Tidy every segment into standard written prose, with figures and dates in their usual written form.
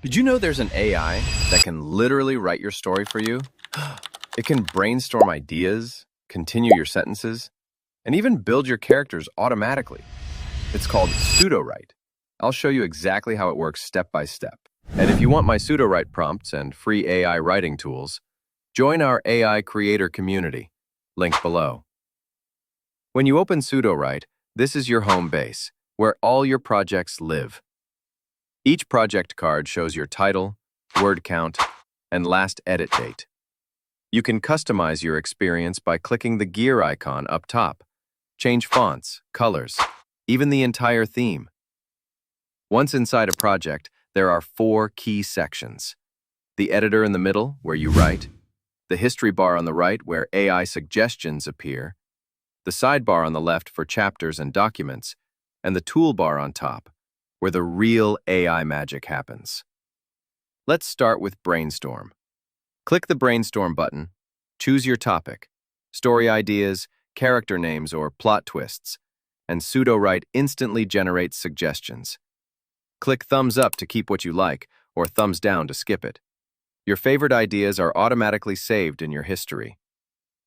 Did you know there's an AI that can literally write your story for you? It can brainstorm ideas, continue your sentences, and even build your characters automatically. It's called Sudowrite. I'll show you exactly how it works step by step. And if you want my Sudowrite prompts and free AI writing tools, join our AI creator community, link below. When you open Sudowrite, this is your home base, where all your projects live. Each project card shows your title, word count, and last edit date. You can customize your experience by clicking the gear icon up top. Change fonts, colors, even the entire theme. Once inside a project, there are 4 key sections. The editor in the middle, where you write, the history bar on the right, where AI suggestions appear, the sidebar on the left for chapters and documents, and the toolbar on top, where the real AI magic happens. Let's start with Brainstorm. Click the Brainstorm button, choose your topic, story ideas, character names, or plot twists, and Sudowrite instantly generates suggestions. Click thumbs up to keep what you like, or thumbs down to skip it. Your favorite ideas are automatically saved in your history.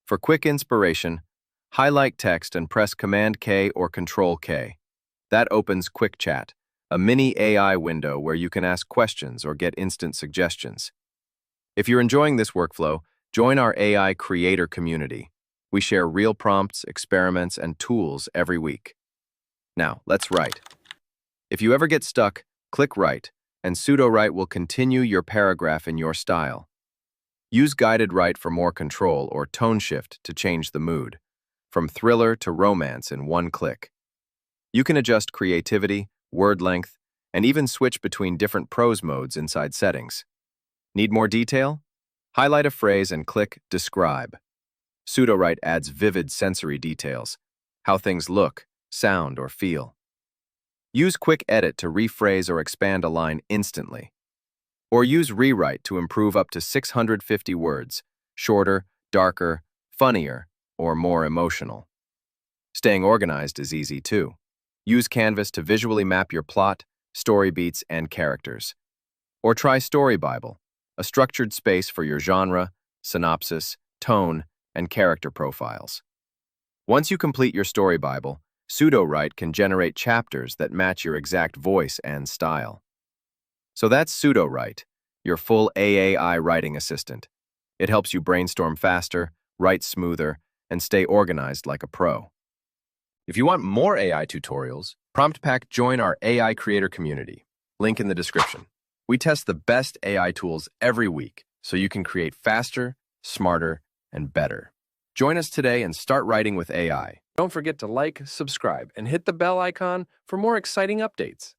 For quick inspiration, highlight text and press Command-K or Control-K. That opens Quick Chat, a mini AI window where you can ask questions or get instant suggestions. If you're enjoying this workflow, join our AI creator community. We share real prompts, experiments, and tools every week. Now, let's write. If you ever get stuck, click Write, and Sudowrite will continue your paragraph in your style. Use Guided Write for more control or Tone Shift to change the mood, from thriller to romance in one click. You can adjust creativity, word length, and even switch between different prose modes inside settings. Need more detail? Highlight a phrase and click Describe. Sudowrite adds vivid sensory details, how things look, sound, or feel. Use Quick Edit to rephrase or expand a line instantly. Or use Rewrite to improve up to 650 words, shorter, darker, funnier, or more emotional. Staying organized is easy too. Use Canvas to visually map your plot, story beats, and characters. Or try Story Bible, a structured space for your genre, synopsis, tone, and character profiles. Once you complete your Story Bible, Sudowrite can generate chapters that match your exact voice and style. So that's Sudowrite, your full AAI writing assistant. It helps you brainstorm faster, write smoother, and stay organized like a pro. If you want more AI tutorials, Prompt Pack, join our AI creator community. Link in the description. We test the best AI tools every week so you can create faster, smarter, and better. Join us today and start writing with AI. Don't forget to like, subscribe, and hit the bell icon for more exciting updates.